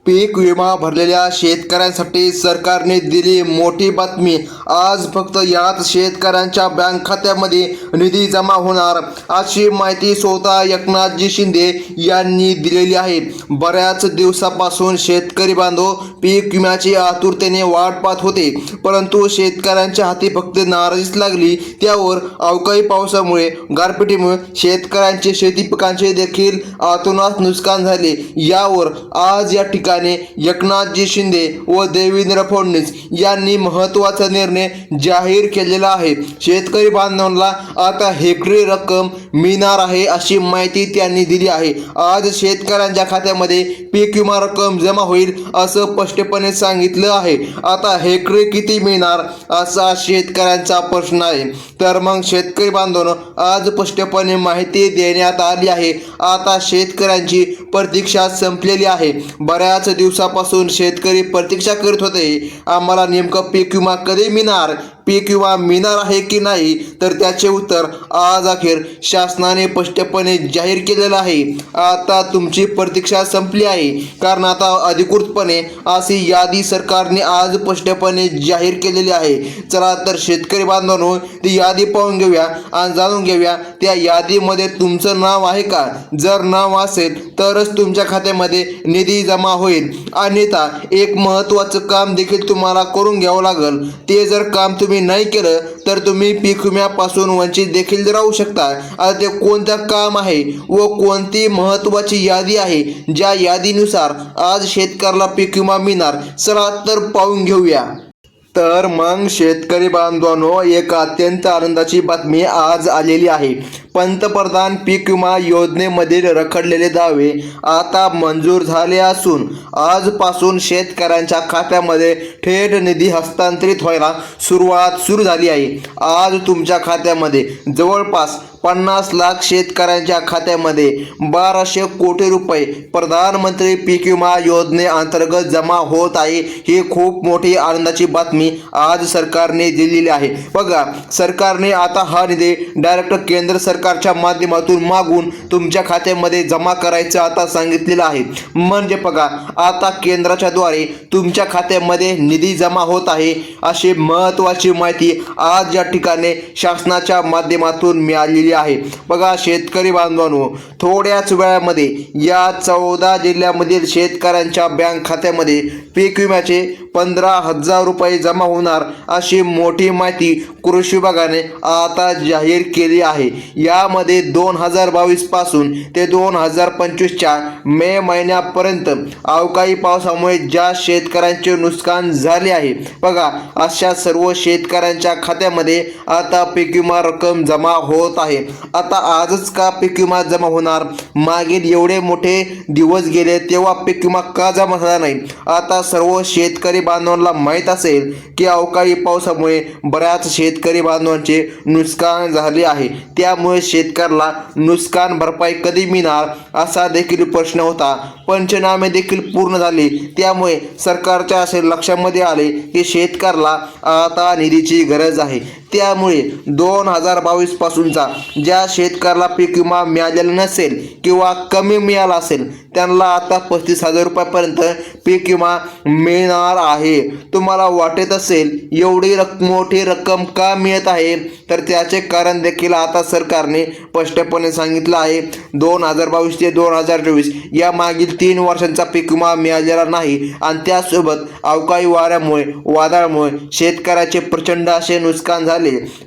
पीक विमा भरलेल्या शेतकऱ्यांसाठी सरकारने दिली मोठी बातमी। आज फक्त याच शेतकऱ्यांच्या बँक खात्यामध्ये निधी जमा होणार, अशी माहिती स्वतः एकनाथजी शिंदे यांनी दिलेली आहे। बऱ्याच दिवसापासून शेतकरी बांधव पीक विम्याची आतुरतेने वाट पाहत होते, परंतु शेतकऱ्यांच्या हाती फक्त नाराजीच लागली। त्यावर अवकाळी पावसामुळे, गारपिटीमुळे शेतकऱ्यांचे शेती पिकांचे देखील अतोनात नुकसान झाले। यावर आज या ठिकाणी एकनाथजी शिंदे व देवेंद्र फडणवीस यांनी महत्त्वाचा निर्णय जाहीर केलेला आहे। शेतकरी बांधवांना आता हेक्टरी रक्कम मिळणार आहे, अशी माहिती त्यांनी दिली आहे। आज शेतकऱ्यांच्या खात्यामध्ये पीक विमा रक्कम जमा होईल, असं स्पष्टपणे सांगितलं आहे। आता हेक्टरी किती मिळणार, असा शेतकऱ्यांचा प्रश्न आहे। तर मग शेतकरी बांधवांनो, आज स्पष्टपणे माहिती देण्यात आली आहे। आता शेतकऱ्यांची प्रतीक्षा संपलेली आहे। बऱ्याच दिवसापासून शेतकरी प्रतीक्षा करत होते, आम्हाला नेमकं पीक विमा कधी मिळणार, पीक विमा मिळणार आहे की नाही। तर त्याचे उत्तर आज अखेर शासनाने स्पष्टपणे जाहीर केलेलं आहे। आता तुमची प्रतीक्षा संपली आहे, कारण आता अधिकृतपणे अशी यादी सरकारने आज स्पष्टपणे जाहीर केलेली आहे। चला तर शेतकरी बांधवांनो, ती यादी पाहून घेऊया आणि जाणून घेऊया त्या यादीमध्ये तुमचं नाव आहे का। जर नाव असेल तरच तुमच्या खात्यामध्ये निधी जमा होईल। अन्यथा एक महत्त्वाचं काम देखील तुम्हाला करून घ्यावं लागेल। ते जर काम तुम्ही नाही केलं तर तुम्ही पीक विम्यापासून वंचित देखील राहू शकता। आता ते कोणतं काम आहे व कोणती महत्त्वाची यादी आहे, ज्या यादीनुसार आज शेतकऱ्याला पीक विमा मिळणार, चला तर पाहून घेऊया। तर मग शेतकरी बांधवांनो, एक अत्यंत आनंदाची बातमी आज आलेली आहे। पंतप्रधान पीक विमा योजनेमधील रखडलेले दावे आता मंजूर झाले असून आजपासून शेतकऱ्यांच्या खात्यामध्ये थेट निधी हस्तांतरित व्हायला सुरुवात सुरू झाली आहे। आज तुमच्या खात्यामध्ये जवळपास 50 लाख शेतकऱ्यांच्या खात्यामध्ये 1200 कोटी रुपये प्रधानमंत्री पीक विमा योजनेअंतर्गत जमा होत आहे। ही खूप मोठी आनंदाची बातमी आज सरकारने दिलेली आहे। बघा, सरकारने आता हा निधी डायरेक्ट केंद्र सरकारच्या माध्यमातून मागून तुमच्या खात्यामध्ये जमा करायचं आता सांगितलेलं आहे। म्हणजे बघा, आता केंद्राच्या द्वारे तुमच्या खात्यामध्ये निधी जमा होत आहे, अशी महत्त्वाची माहिती आज या ठिकाणी शासनाच्या माध्यमातून मिळालेली आहे। बघा शेतकरी बांधवांनो, थोड्याच वेळामध्ये या 14 जिल्ह्यामधील शेतकऱ्यांच्या बँक खात्यामध्ये पीक विम्याचे 15,000 रुपये जमा होणार, अशी मोठी माहिती कृषी विभागाने आता जाहीर केली आहे। यामध्ये 2022 पासून ते 2025च्या मे महिन्यापर्यंत अवकाळी पावसामुळे ज्या शेतकऱ्यांचे नुकसान झाले आहे, बघा अशा सर्व शेतकऱ्यांच्या खात्यामध्ये आता पीक विमा रक्कम जमा होत आहे। आता आजच का पीक विमा जमा होणार, मागील एवढे मोठे दिवस गेले तेव्हा पीक विमा का जमा झाला नाही। आता सर्व शेतकरी बांधवांना माहीत असेल की अवकाळी पावसामुळे बऱ्याच शेतकरी बांधवांचे नुकसान झाले आहे। त्यामुळे शेतकऱ्याला नुकसान भरपाई कधी मिळणार, असा देखील प्रश्न होता। पंचनामे देखील पूर्ण झाले, त्यामुळे सरकारच्या असे लक्षामध्ये आले की शेतकऱ्याला आता निधीची गरज आहे। त्यामुळे 2022 पासूनचा ज्या शेतकऱ्याला पीक विमा मिळालेला नसेल किंवा कमी मिळाला असेल, त्यांना आता 35,000 रुपयापर्यंत पीक विमा मिळणार आहे। तुम्हाला वाटत असेल एवढी मोठी रक्कम का मिळत आहे, तर त्याचे कारण देखील आता सरकारने स्पष्टपणे सांगितलं आहे। 2022 ते 2024 या मागील 3 वर्षांचा पीक विमा मिळालेला नाही आणि त्यासोबत अवकाळी वादळामुळे शेतकऱ्याचे प्रचंड असे नुकसान झाले।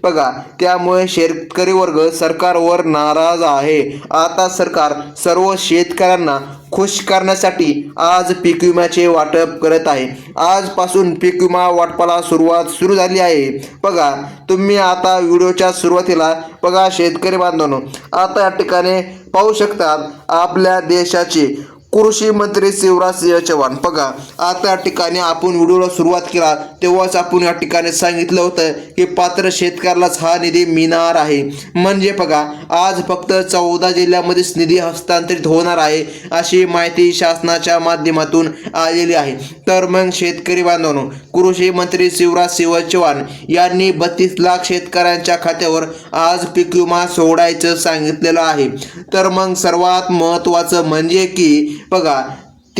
बघा, त्यामुळे शेतकरी वर्ग सरकारवर नाराज आहे। आता सरकार सर्व शेतकऱ्यांना खुश करण्यासाठी आज पीक विम्याचे वाटप करत आहे। आजपासून पीक विमा वाटपाला सुरुवात सुरू झाली आहे। बघा, तुम्ही आता व्हिडिओच्या सुरुवातीला बघा शेतकरी बांधवांनो, आता या ठिकाणी पाहू शकतात आपल्या देशाचे कृषी मंत्री शिवराज सिंह चौहान। बघा, आता या ठिकाणी आपण व्हिडिओला सुरुवात केला तेव्हाच आपण या ठिकाणी सांगितलं होतं की पात्र शेतकऱ्यालाच हा निधी मिळणार आहे। म्हणजे बघा, आज फक्त 14 जिल्ह्यामध्येच निधी हस्तांतरित होणार आहे, अशी माहिती शासनाच्या माध्यमातून आलेली आहे। तर मग शेतकरी बांधवांनो, कृषी मंत्री शिवराज सिंह चौहान यांनी 32 लाख शेतकऱ्यांच्या खात्यावर आज पीक विमा सोडायचं सांगितलेलं आहे। तर मग सर्वात महत्त्वाचं म्हणजे की बघा,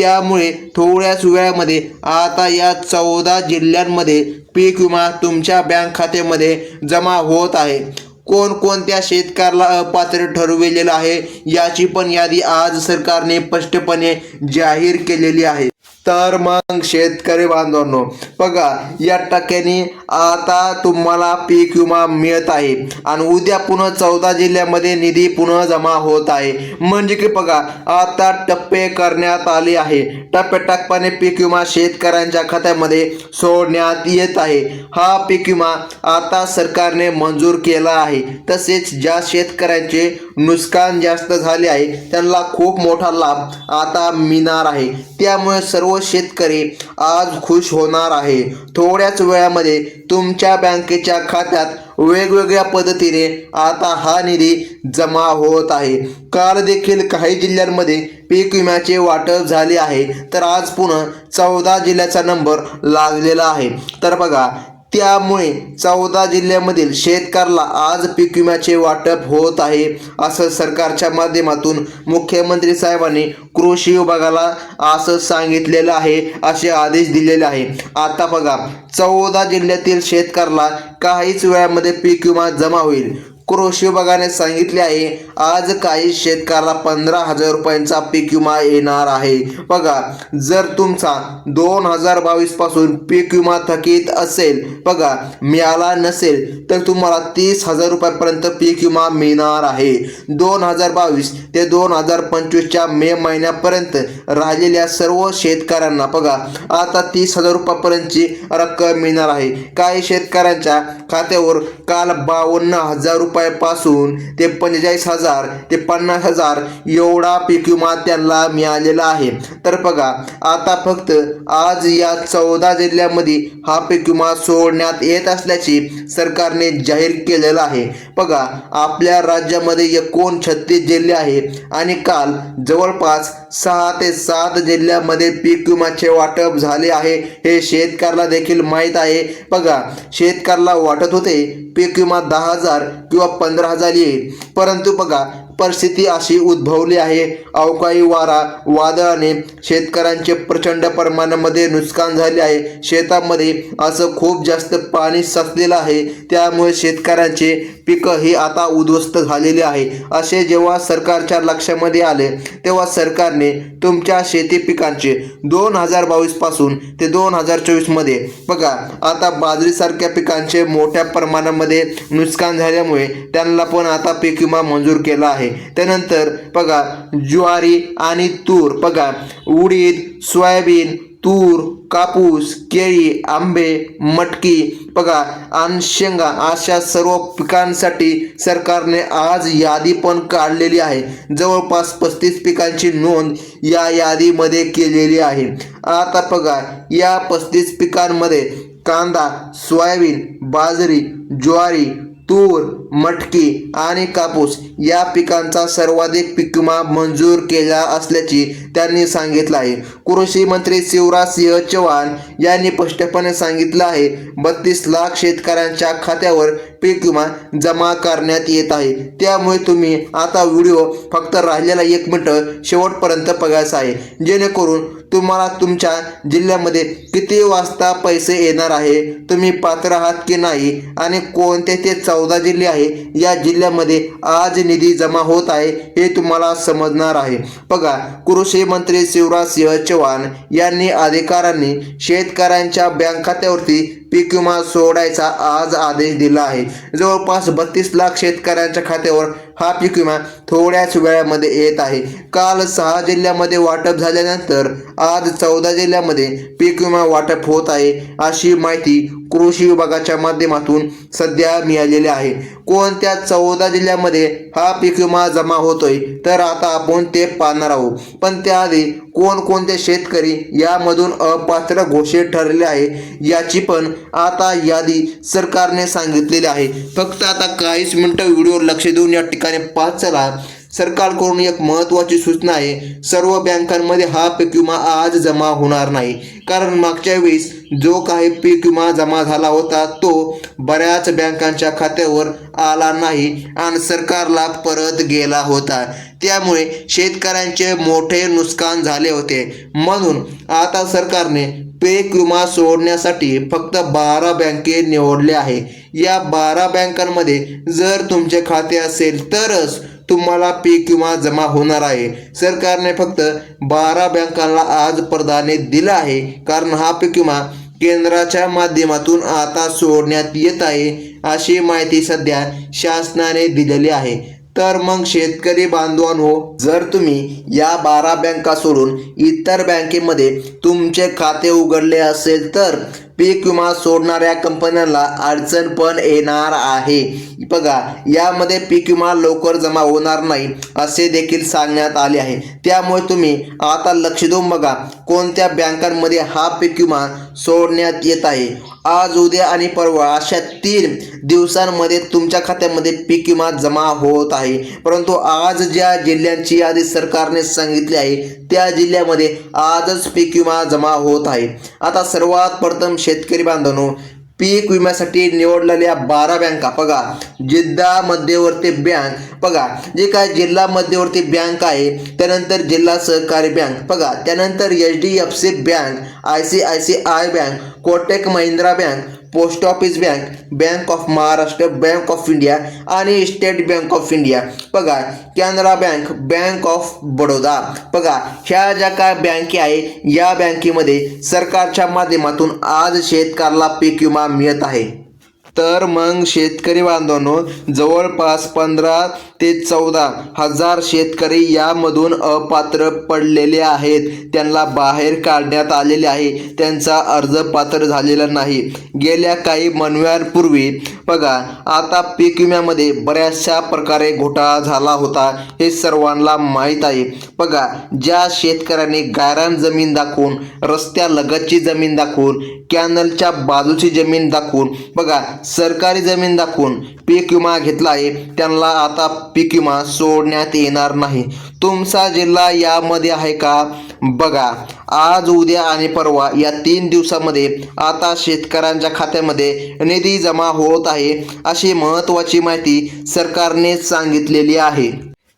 त्यामुळे थोड्याच वेळामध्ये आता या 14 जिल्ह्यांमध्ये पीक विमा तुमच्या बँक खात्यामध्ये जमा होत आहे. कोणकोणत्या शेतकऱ्याला अपात्र ठरविलेलं आहे याची पण यादी आज सरकारने स्पष्टपणे जाहीर केलेली आहे. तर मग शेतकरी बांधवांनो, बघा या टक्क्याने आता तुम्हाला पीक विमा मिळत आहे आणि उद्या पुन्हा 14 जिल्ह्यामध्ये निधी पुन्हा जमा होत आहे. म्हणजे की बघा आता टप्पे करण्यात आले आहे. टप्प्याटप्प्याने पीक विमा शेतकऱ्यांच्या खात्यामध्ये सोडण्यात येत आहे. हा पीक विमा आता सरकारने मंजूर केला आहे. तसेच ज्या शेतकऱ्यांचे नुकसान जास्त झाले आहे त्यांना खूप मोठा लाभ आता मिळणार आहे. त्यामुळे सर्व शेतकरी आज खुश होणार आहे. थोड्याच वेळामध्ये तुमच्या बँकेच्या खात्यात वेगवेगळ्या पद्धतीने आता हा निधी जमा होत आहे. काल देखील काही जिल्ह्यांमध्ये पीक विम्याचे वाटप झाले आहे, तर आज पुन्हा 14 जिल्ह्याचा नंबर लागलेला आहे. तर बघा त्यामुळे 14 जिल्ह्यामधील शेतकऱ्याला आज पीक विम्याचे वाटप होत आहे, असं सरकारच्या माध्यमातून मुख्यमंत्री साहेबांनी कृषी विभागाला असं सांगितलेलं आहे, असे आदेश दिलेले आहे. आता बघा 14 जिल्ह्यातील शेतकऱ्याला काहीच वेळामध्ये पीक विमा जमा होईल. कृषी विभागाने सांगितले आहे आज काही शेतकऱ्याला 15,000 रुपयांचा पीक विमा येणार आहे. बघा जर तुमचा 2022 पासून पीक विमा थकीत असेल, बघा मिळाला नसेल तर तुम्हाला 30,000 रुपयापर्यंत पीक विमा मिळणार आहे. 2022 ते 2025च्या मे महिन्यापर्यंत राहिलेल्या सर्व शेतकऱ्यांना बघा आता 30,000 रुपयापर्यंतची रक्कम मिळणार आहे. काही शेतकऱ्यांच्या खात्यावर काल 52,000 रुपयापासून ते 45,000 ते 50,000 एवढा पीक विमा त्यांना मिळालेला आहे. तर बघा आता फक्त आज या 14 जिल्ह्यामध्ये हा पीक विमा सोडण्यात येत असल्याची सरकारने जाहीर केलेलं आहे. बघा आपल्या राज्यामध्ये एकूण 36 जिल्हे आहे आणि काल जवळपास 6 ते 7 जिल्ह्यामध्ये पीक विम्याचे वाटप झाले आहे. हे शेतकऱ्याला देखील माहीत आहे. बघा शेतकऱ्याला वाटत होते पीक विमा 10,000 किंवा 15,000 येईल, परंतु बघा परिस्थिती अशी उद्भवली आहे. अवकाळी वारा वादळाने शेतकऱ्यांचे प्रचंड प्रमाणामध्ये नुकसान झाले आहे. शेतामध्ये असं खूप जास्त पाणी साचलेलं आहे, त्यामुळे शेतकऱ्यांचे पिकं ही आता उद्ध्वस्त झालेली आहे. असे जेव्हा सरकारच्या लक्षामध्ये आले तेव्हा सरकारने तुमच्या शेती पिकांचे 2022 पासून ते 2024 मध्ये बघा आता बाजरीसारख्या पिकांचे मोठ्या प्रमाणामध्ये नुकसान झाल्यामुळे त्यांना पण आता पीक विमा मंजूर केला आहे. त्यानंतर बघा ज्वारी आणि तूर, बघा उडीद, सोयाबीन, तूर, कापूस, केळी, आंबे, मटकी बघा आणि शेंगा अशा सर्व पिकांसाठी सरकारने आज यादी पण काढलेली आहे. जवळपास 35 पिकांची नोंद या यादीमध्ये केलेली आहे. आता बघा या 35 पिकांमध्ये कांदा, सोयाबीन, बाजरी, ज्वारी, तूर, मटकी आणि कापूस या पिकांचा सर्वाधिक पीक विमा मंजूर केला असल्याची त्यांनी सांगितलं आहे. कृषी मंत्री शिवराज सिंह चौहान यांनी स्पष्टपणे सांगितलं आहे 32 लाख शेतकऱ्यांच्या खात्यावर पीक विमा जमा करण्यात येत आहे. त्यामुळे तुम्ही आता व्हिडिओ फक्त राहिलेला 1 मिनिट शेवटपर्यंत बघायचा आहे, जेणेकरून तुम्हाला तुमच्या जिल्ह्यामध्ये किती वाजता पैसे येणार आहे, तुम्ही पात्र आहात की नाही आणि कोणते ते 14 जिल्हे आहे या जिल्ह्यामध्ये आज निधी जमा होत आहे हे तुम्हाला समजणार आहे. बघा कृषी मंत्री शिवराज सिंह चौहान यांनी अधिकाऱ्यांनी शेतकऱ्यांच्या बँक खात्यावरती पीक विमा सोडायचा आज आदेश दिला आहे. जवळपास 32 लाख शेतकऱ्यांच्या खात्यावर हा पीक विमा थोड्याच वेळामध्ये येत आहे. काल 6 जिल्ह्यामध्ये वाटप झाल्यानंतर आज 14 जिल्ह्यामध्ये पीक विमा वाटप होत आहे, अशी माहिती कृषी विभागाच्या माध्यमातून सध्या मिळालेली आहे. कोणत्या 14 जिल्ह्यामध्ये हा पीक विमा जमा होतोय तर आता आपण ते पाहणार आहोत. पण त्याआधी कोणकोणते शेतकरी यामधून अपात्र घोषित ठरलेले आहे याची पण आता यादी सरकारने सांगितलेली आहे. फक्त आता काहीच मिनिटं व्हिडिओ लक्ष देऊन या ठिकाणी पाहत चला. सरकारकडून एक महत्त्वाची सूचना आहे, सर्व बँकांमध्ये हा पीक विमा आज जमा होणार नाही. कारण मागच्या वेळेस जो काही पीक विमा जमा झाला होता तो बऱ्याच बँकांच्या खात्यावर आला नाही आणि सरकारला परत गेला होता. त्यामुळे शेतकऱ्यांचे मोठे नुकसान झाले होते. म्हणून आता सरकारने पीक विमा सोडण्यासाठी फक्त 12 बँके निवडले आहे. या 12 बँकांमध्ये जर तुमचे खाते असेल तरच तुम्हाला पीक विमा जमा होणार आहे. सरकारने फक्त 12 बँकांना आज प्राधान्य दिलं आहे, कारण हा पीक विमा केंद्राच्या माध्यमातून आता सोडण्यात येत आहे, अशी माहिती सध्या शासनाने दिलेली आहे. तर मग शेतकरी बांधवांनो, जर तुम्ही या 12 बँका सोडून इतर बँकेमध्ये तुमचे खाते उघडले असेल तर पीक विमा सोडणाऱ्या कंपन्यांना अडचण पण येणार आहे. बघा, यामध्ये पीक विमा लवकर जमा होणार नाही असे देखील सांगण्यात आले आहे. त्यामुळे तुम्ही आता लक्ष देऊन बघा कोणत्या बँकांमध्ये हा पीक विमा सोडण्यात येत आहे. आज, उद्या आणि परवा अशा 3 दिवसांमध्ये तुमच्या खात्यामध्ये पीक विमा जमा होत आहे. परंतु आज ज्या जिल्ह्यांची यादी सरकारने सांगितली आहे त्या जिल्ह्यामध्ये आजच पीक विमा जमा होत आहे. आता सर्वात प्रथम शेतकरी बांधवांनो, पीक विम्यासाठी निवडलेल्या 12 बँका बघा. जिल्हा मध्यवर्ती बँक बघा, जे काय जिल्हा मध्यवर्ती बँक आहे, त्यानंतर जिल्हा सहकारी बँक बघा, त्यानंतर HDFC bank, ICICI bank, Kotak Mahindra bank, post office bank, bank of Maharashtra, bank of India आणि स्टेट बँक ऑफ इंडिया बघा, Canara bank, bank of Baroda बघा. ह्या ज्या काय बँके आहे या बँकेमध्ये सरकारच्या माध्यमातून आज शेतकऱ्याला पीक विमा मिळत आहे. तर मग शेतकरी बांधवांनो, जवळपास 15 ते 14 हजार शेतकरी यामधून अपात्र पडलेले आहेत. त्यांना बाहेर काढण्यात आलेले आहे. त्यांचा अर्ज पात्र झालेला नाही. गेल्या काही महिन्यांपूर्वी बघा, आता पीक विम्यामध्ये बऱ्याचशा प्रकारे घोटाळा झाला होता, हे सर्वांना माहीत आहे. बघा, ज्या शेतकऱ्यांनी गायरान जमीन दाखवून, रस्त्यालगतची जमीन दाखवून, कॅनलच्या बाजूची जमीन दाखवून बघा, सरकारी जमीन दाखवून पीक विमा घेतला आहे, त्यांना आता पीक विमा सोडण्यात येणार नाही. तुमचा जिल्हा यामध्ये आहे का? बघा, आज, उद्या आणि परवा या 3 दिवसामध्ये आता शेतकऱ्यांच्या खात्यामध्ये निधी जमा होत आहे, अशी महत्त्वाची माहिती सरकारने सांगितलेली आहे.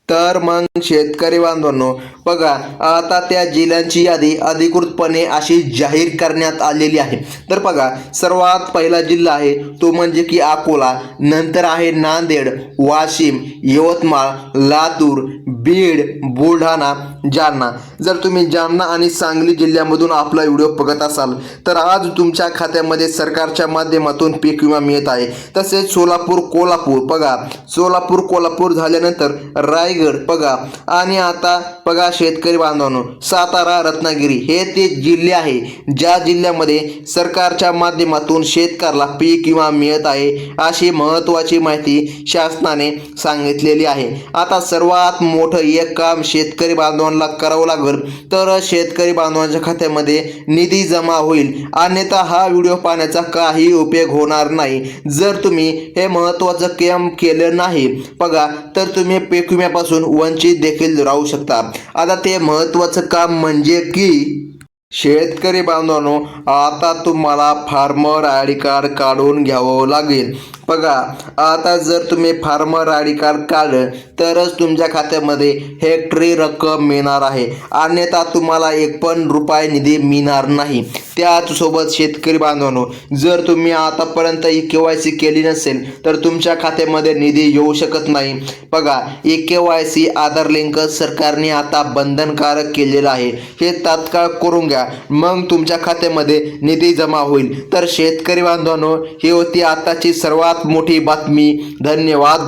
तर मग शेतकरी बांधवांनो बघा, आता त्या जिल्ह्यांची यादी अधिकृतपणे अशी जाहीर करण्यात आलेली आहे. तर बघा, सर्वात पहिला जिल्हा आहे तो म्हणजे की अकोला, नंतर आहे नांदेड, वाशिम, यवतमाळ, लातूर, बीड, बुलढाणा, जालना. जर तुम्ही जालना आणि सांगली जिल्ह्यामधून आपला व्हिडिओ बघत असाल तर आज तुमच्या खात्यामध्ये सरकारच्या माध्यमातून पीक विमा मिळत आहे. तसेच सोलापूर, कोल्हापूर बघा, सोलापूर, कोल्हापूर झाल्यानंतर रायगड बघा, आणि आता बघा शेतकरी बांधवांनो, सातारा, रत्नागिरी हे ते जिल्हे आहे ज्या जिल्ह्यामध्ये सरकारच्या माध्यमातून शेतकऱ्याला पीक विमा मिळत आहे, अशी महत्त्वाची माहिती शासनाने सांगितलेली आहे. आता सर्वात मोठं एक काम शेतकरी बांधवांना करावं लागेल तर शेतकरी बांधवांच्या खात्यामध्ये निधी जमा होईल, अन्यथा हा व्हिडिओ पाहण्याचा काही उपयोग होणार नाही. जर तुम्ही हे महत्त्वाचं काम केलं नाही बघा तर तुम्ही पीक विम्यापासून वंचित देखील राहू शकता. आता ते महत्त्वाचं काम म्हणजे की शेतकरी बांधवांनो, आता तुम्हाला फार्मर आय डी कार्ड काढून घ्यावं लागेल. बघा, आता जर तुम्ही फार्मर आय डी कार्ड काढलं तरच तुमच्या खात्यामध्ये हेक्टरी रक्कम मिळणार आहे, अन्यथा तुम्हाला 1 पण रुपया निधी मिळणार नाही. त्याचसोबत शेतकरी बांधवांनो, जर तुम्ही आतापर्यंत KYC केली नसेल तर तुमच्या खात्यामध्ये निधी येऊ शकत नाही. बघा, KYC आधार लिंक सरकारने आता बंधनकारक केलेलं आहे. हे तात्काळ करून घ्या, मग तुमच्या खात्यामध्ये निधी जमा होईल. तर शेतकरी बांधवांनो, ही होती आताची सर्वात मोठी बातमी. धन्यवाद.